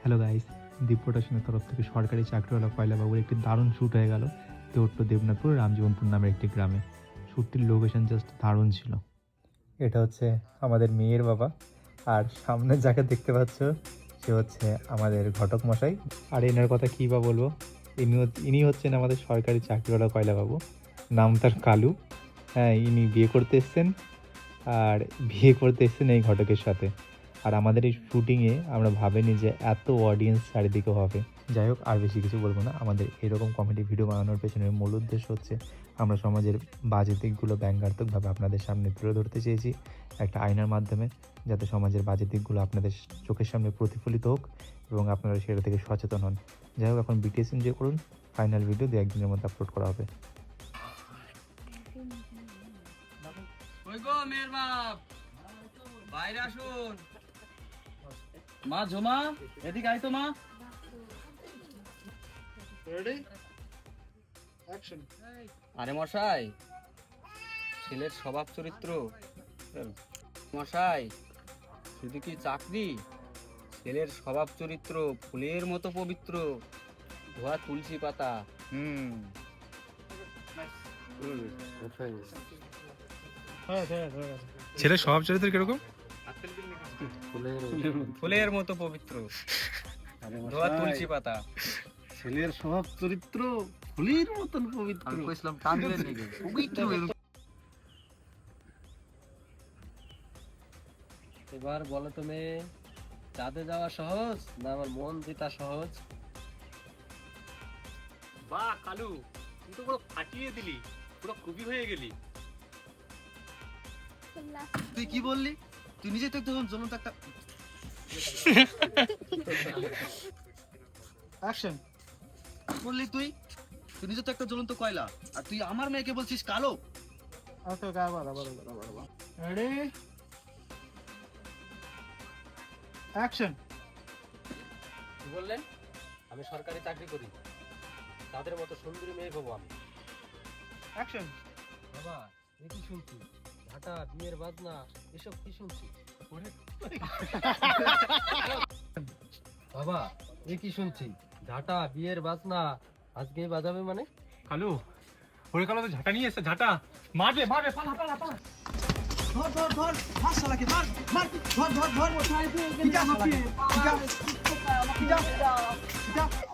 Hello guys, দীপ প্রোডাকশনের তরফ থেকে সরকারি চাকরিওয়ালা কয়লাবাবুর একটি দারুণ শ্যুট হয়ে গেল দেওট্ট দেবনাথপুর রামজীবনপুর নামের একটি গ্রামে। শ্যুটটির লোকেশন জাস্ট দারুণ ছিল। এটা হচ্ছে আমাদের মেয়ের বাবা, আর সামনে যাকে দেখতে পাচ্ছ সে হচ্ছে আমাদের ঘটক মশাই। আর এনার কথা কী বা বলবো, ইনি হচ্ছেন আমাদের সরকারি চাকরিওয়ালা কয়লাবাবু, নাম তার কালু। হ্যাঁ, ইনি বিয়ে করতে এসছেন, আর বিয়ে করতে এসছেন এই ঘটকের সাথে। আর আমাদের এই শ্যুটিংয়ে আমরা ভাবিনি যে এত অডিয়েন্স চারিদিকে হবে। যাই হোক, আর বেশি কিছু বলবো না। আমাদের এরকম কমেডি ভিডিও বানানোর পেছনের মূল উদ্দেশ্য হচ্ছে আমরা সমাজের বাজে দিকগুলো ব্যঙ্গাত্মকভাবে আপনাদের সামনে তুলে ধরতে চেয়েছি একটা আয়নার মাধ্যমে, যাতে সমাজের বাজে দিকগুলো আপনাদের চোখের সামনে প্রতিফলিত হোক এবং আপনারা সেটা থেকে সচেতন হন। যাই হোক, এখন বিটিএস এনজয় করুন। ফাইনাল ভিডিও 2-1 দিনের মধ্যে আপলোড করা হবে। কই গো মেয়ের বাপ, বাইরে আসুন। মা ঝুমা, এদিকে আয় তো মা। আরে মশাই, ছেলের স্বভাব চরিত্র। মশাই, শুধু কি চাকরি, ছেলের স্বভাব চরিত্র ফুলের মতো পবিত্র, ধোয়া তুলসী পাতা। ছেলের স্বভাব চরিত্র কিরকম? ফুলের মতো পবিত্র, ধোয়া তুলসী পাতা। ছেলের স্বভাব চরিত্র ফুলের মতন পবিত্র। আমি কইছিলাম টানলেন নাকি? পবিত্র। এবার বলো তুমি, চাঁদে যাওয়া সহজ না আমার মন জেতা সহজ? বাহ কালু, তুই তো পুরো ফাটিয়ে দিলি, পুরো কবি হয়ে গেলি। তুই কি বললি? তুই নিজে তো একদম জ্বলন্ত একটা অ্যাকশন বললি। তুই তুই নিজে তো একটা জ্বলন্ত কয়লা, আর তুই আমার মেয়েকে বলছিস কালো। ওকে ওকে, আবার আবার আবার আবার আবার রেডি অ্যাকশন। কি বললেন? আমি সরকারি চাকরি করি, তাদের মতো সুন্দরী মেয়ে পাবো আমি। অ্যাকশন। বাবা, এ কি শুনছি? ঝাঁটা, বিয়ের বাজনা, এসব কি শুনছি? বাবা, এ কি শুনছি? ঝাঁটা, বিয়ের বাজনা, আজকে বাজাবে মানে? কালু, ওরে কালো তো ঝাঁটা নিয়ে এসছে, ঝাঁটা মারবে মারবে, পালা পালা পালা। ধর ধর ধর, মার শালাকে, মার মার, ধর ধর ধর। ঠিক আছে, ঠিক আছে, ঠিক আছে।